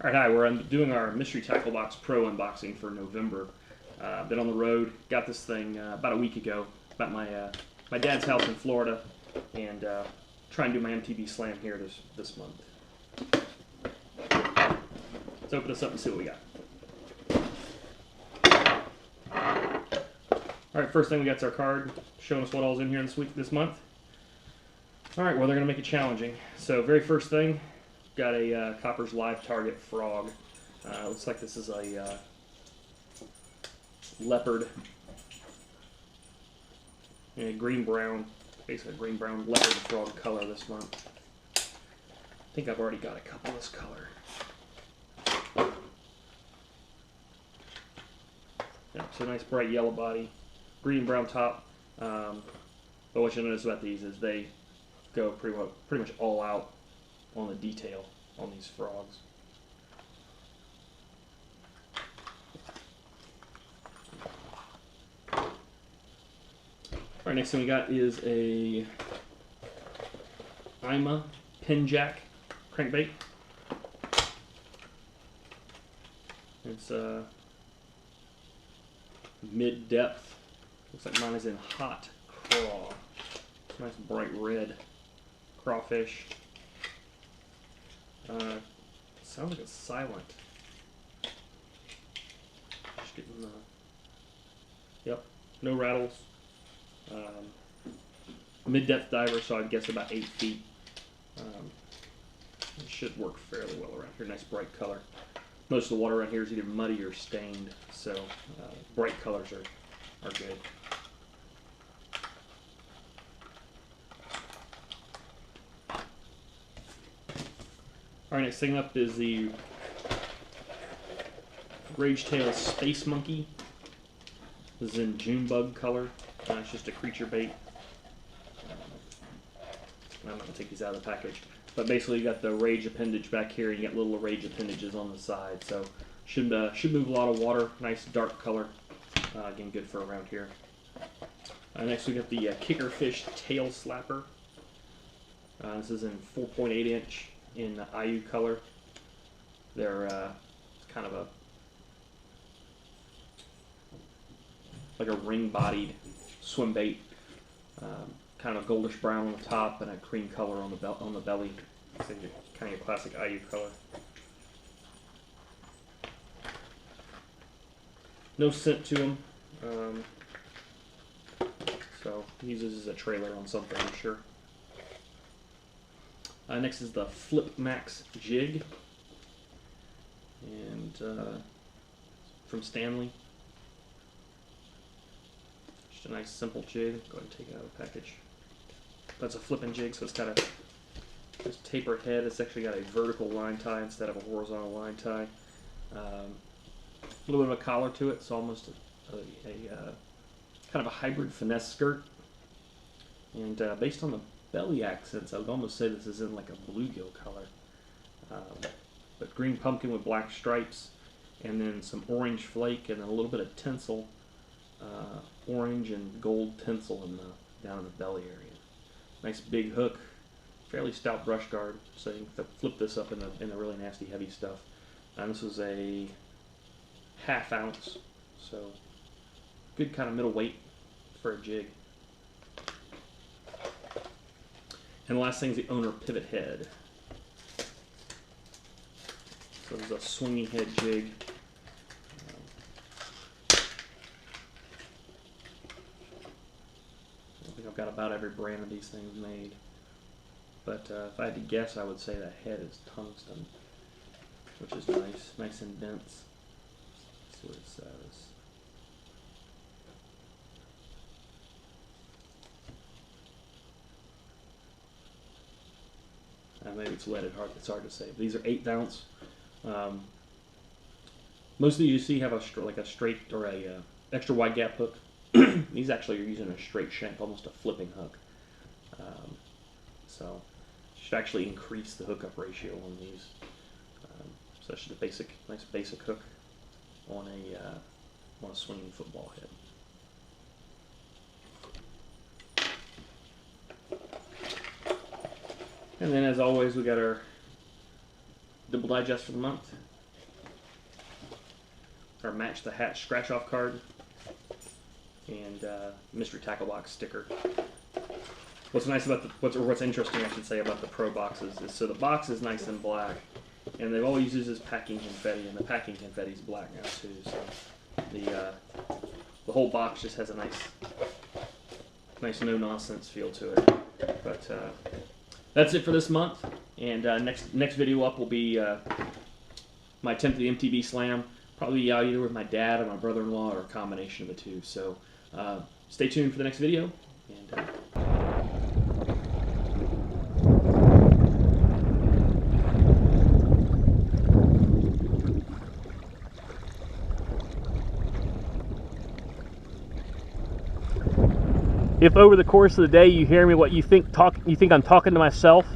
Alright, hi, we're doing our Mystery Tackle Box Pro unboxing for November. Been on the road, got this thing about a week ago, about my dad's house in Florida, and trying to do my MTB Slam here this month. Let's open this up and see what we got. Alright, first thing we got is our card, showing us what all's in here this month. Alright, well they're going to make it challenging. So very first thing, got a Copper's Live Target frog. Looks like this is a leopard, a green-brown, basically a green-brown leopard frog color this month. I think I've already got a couple of this color. Yeah, so nice bright yellow body, green-brown top. But what you'll notice about these is they go pretty much all out on the detail on these frogs. Alright, next thing we got is a IMA pin jack crankbait. It's mid-depth. Looks like mine is in hot craw. Nice bright red crawfish. Sounds like it's silent. Just getting yep, no rattles. Mid-depth diver, so I'd guess about 8 feet. It should work fairly well around here. Nice bright color. Most of the water around here is either muddy or stained, so bright colors are good. Alright, next thing up is the Rage-Tail Space Monkey. This is in Junebug color. It's just a creature bait. I'm not going to take these out of the package. But basically you got the Rage appendage back here, and you got little Rage appendages on the side. So should move a lot of water. Nice dark color. Again, good for around here. Next we got the Kickerfish Tail Slapper. This is in 4.8 inch. In the IU color. They're kind of like a ring-bodied swim bait, kind of goldish brown on the top and a cream color on the belly. It's kind of a classic IU color. No scent to them, so he uses as a trailer on something, I'm sure. Next is the Flip Max jig, and from Stanley. Just a nice simple jig. Go ahead and take it out of the package. That's a flipping jig, so it's got a just taper head. It's actually got a vertical line tie instead of a horizontal line tie. A little bit of a collar to it. It's almost a kind of a hybrid finesse skirt, and based on the belly accents, I would almost say this is in like a bluegill color. But green pumpkin with black stripes, and then some orange flake, and then a little bit of tinsel, orange and gold tinsel down in the belly area. Nice big hook, fairly stout brush guard, so you can flip this up in the really nasty heavy stuff. And this was a 1/2 ounce, so good kind of middle weight for a jig. And the last thing is the owner pivot head. So there's a swinging head jig. I think I've got about every brand of these things made. But if I had to guess, I would say the head is tungsten, which is nice, nice and dense. Let's see what it says. Maybe it's leaded hard. It's hard to say. These are 1/8 ounce. Most of these you see have a straight or a extra wide gap hook. These actually are using a straight shank, almost a flipping hook. So you should actually increase the hookup ratio on these. So that's just a nice basic hook on a swinging football head. And then, as always, we got our double digest for the month. or match the hatch scratch-off card, and mystery tackle box sticker. What's nice about what's interesting, I should say, about the Pro boxes is so the box is nice and black, and they've always used this packing confetti, and the packing confetti is black now too. So the whole box just has a nice no-nonsense feel to it. But that's it for this month, and next video up will be my attempt at the MTB Slam. Probably either with my dad or my brother-in-law, or a combination of the two. So stay tuned for the next video. And, if over the course of the day you hear me, what you think I'm talking to myself,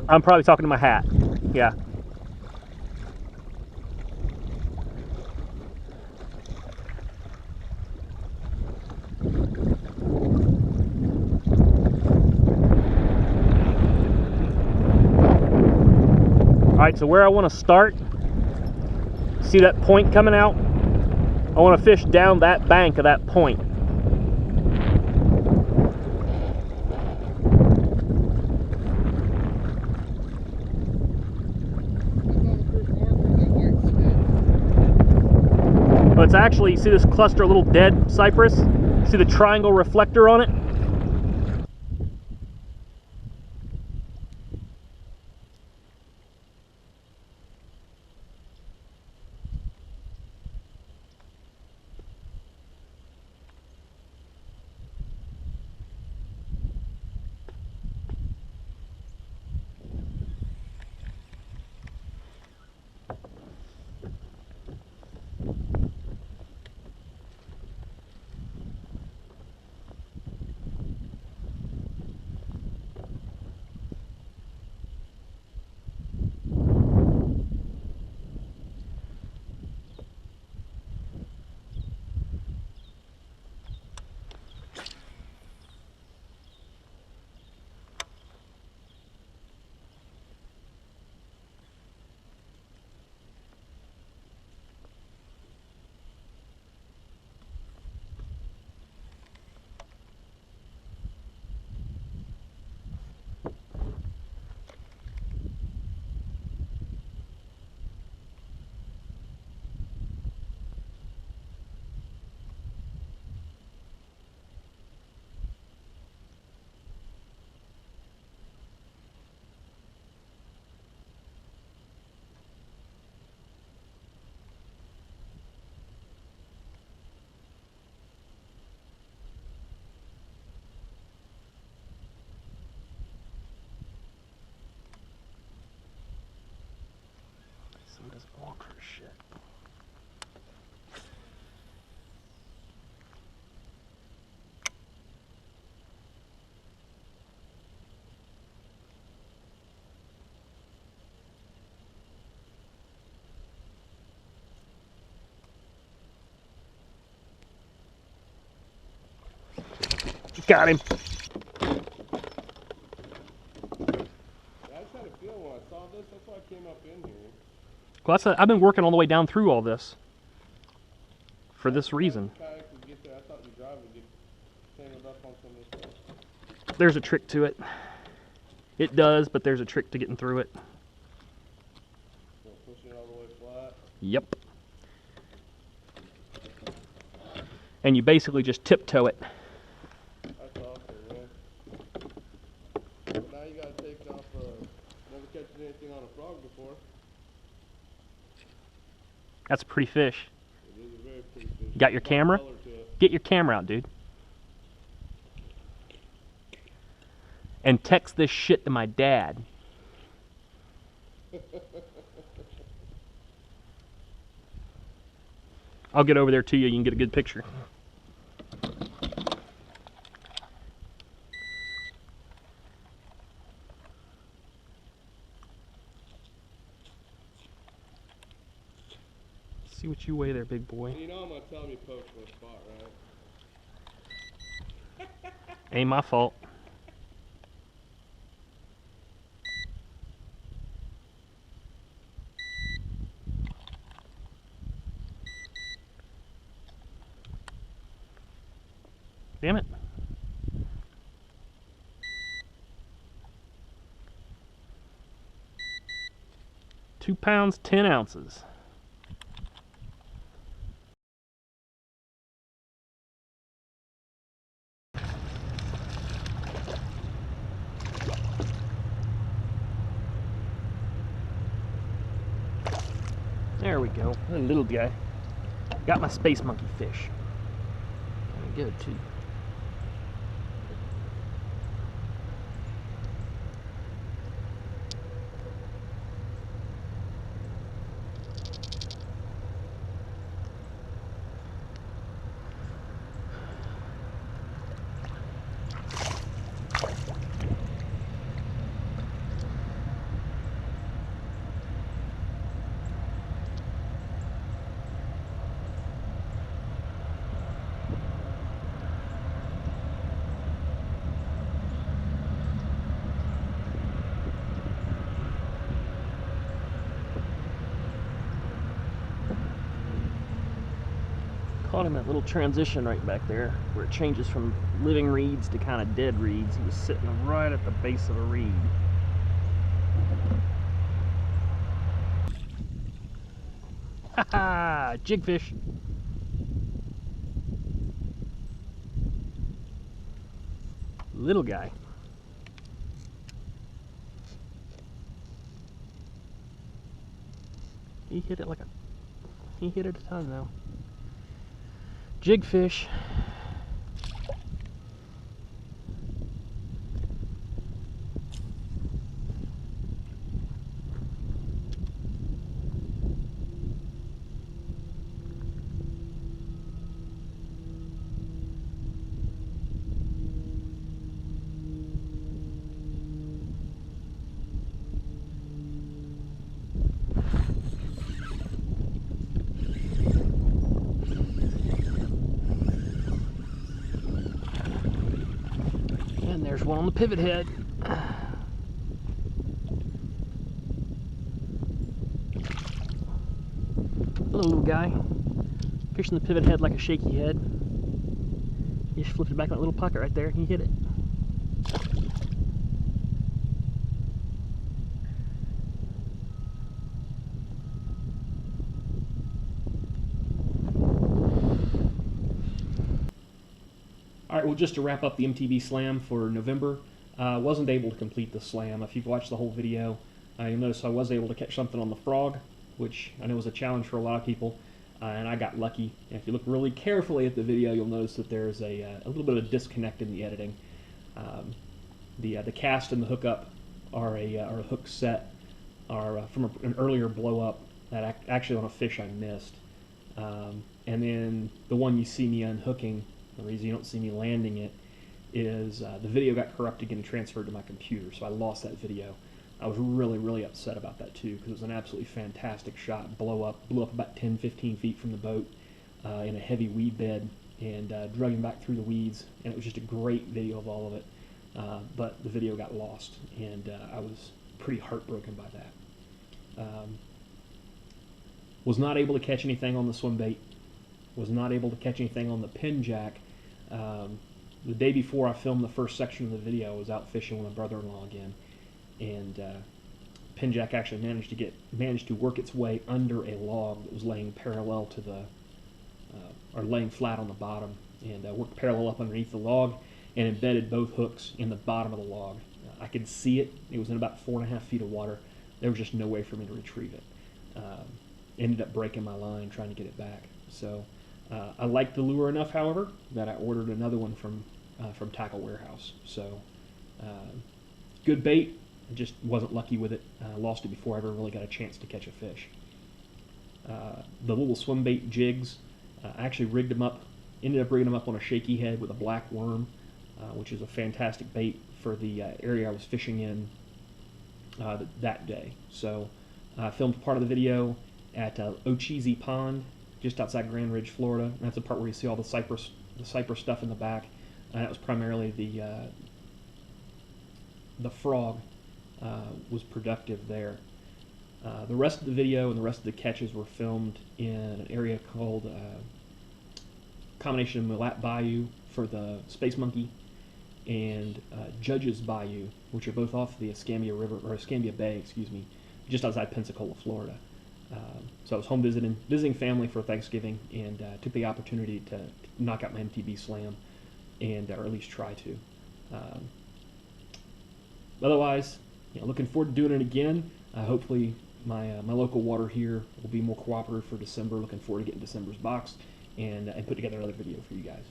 I'm probably talking to my hat. Yeah. All right, so where I want to start, see that point coming out? I want to fish down that bank of that point. But it's actually, see this cluster of little dead cypress? See the triangle reflector on it? Some doesn't want for shit. Got him. I just had a feeling when I saw this, that's why I came up in here. Well, I've been working all the way down through all this for this reason. I thought the drive would get tangled up on some of this stuff. There's a trick to it. It does, but there's a trick to getting through it. So pushing it all the way flat. Yep. And you basically just tiptoe it. That's awesome, man. But now you gotta take off, never catching anything on a frog before. That's a pretty fish. It is a very pretty fish. Got your camera? Get your camera out, dude. And text this shit to my dad. I'll get over there to you. You can get a good picture. See what you weigh there, big boy. You know I'm gonna tell him you poked my spot, right? Ain't my fault. Damn it. £2, 10 ounces. There we go. A little guy. Got my space monkey fish. Very good too. Caught him at a little transition right back there where it changes from living reeds to kind of dead reeds. He was sitting right at the base of a reed. Ha ha! Jigfish! Little guy. He hit it a ton though. Jigfish. And there's one on the pivot head. Hello, little guy. Fishing the pivot head like a shaky head. He just flipped it back in that little pocket right there and he hit it. Alright, well, just to wrap up the MTB Slam for November, wasn't able to complete the slam. If you've watched the whole video, you'll notice I was able to catch something on the frog, which I know was a challenge for a lot of people, and I got lucky. And if you look really carefully at the video, you'll notice that there's a little bit of a disconnect in the editing. The cast and the hookup are a hook set are from an earlier blow up that actually on a fish I missed, and then the one you see me unhooking. The reason you don't see me landing it is the video got corrupted and transferred to my computer, so I lost that video. I was really upset about that too, because it was an absolutely fantastic shot. Blew up about 10-15 feet from the boat in a heavy weed bed, and drug him back through the weeds, and it was just a great video of all of it. But the video got lost, and I was pretty heartbroken by that. Was not able to catch anything on the swim bait. Was not able to catch anything on the pin jack. The day before I filmed the first section of the video, I was out fishing with my brother-in-law again, and pin jack actually managed to work its way under a log that was laying parallel to the or laying flat on the bottom, and worked parallel up underneath the log and embedded both hooks in the bottom of the log. I could see it. It was in about 4.5 feet of water. There was just no way for me to retrieve it. Ended up breaking my line trying to get it back. So I liked the lure enough, however, that I ordered another one from Tackle Warehouse. So good bait. I just wasn't lucky with it. Lost it before I ever really got a chance to catch a fish. The little swim bait jigs, I actually rigged them up. Ended up rigging them up on a shaky head with a black worm, which is a fantastic bait for the area I was fishing in that day. So I filmed part of the video at Ocheesy Pond, just outside Grand Ridge, Florida. And that's the part where you see all the cypress stuff in the back. That was primarily the frog was productive there. The rest of the video and the rest of the catches were filmed in an area called combination of Millat Bayou for the Space Monkey and Judge's Bayou, which are both off the Escambia River, or Escambia Bay, excuse me, just outside Pensacola, Florida. So I was home visiting family for Thanksgiving, and took the opportunity to knock out my MTB Slam, and or at least try to. Otherwise, looking forward to doing it again. Hopefully, my local water here will be more cooperative for December. Looking forward to getting December's box and put together another video for you guys.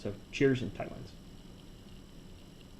So cheers and tight lines.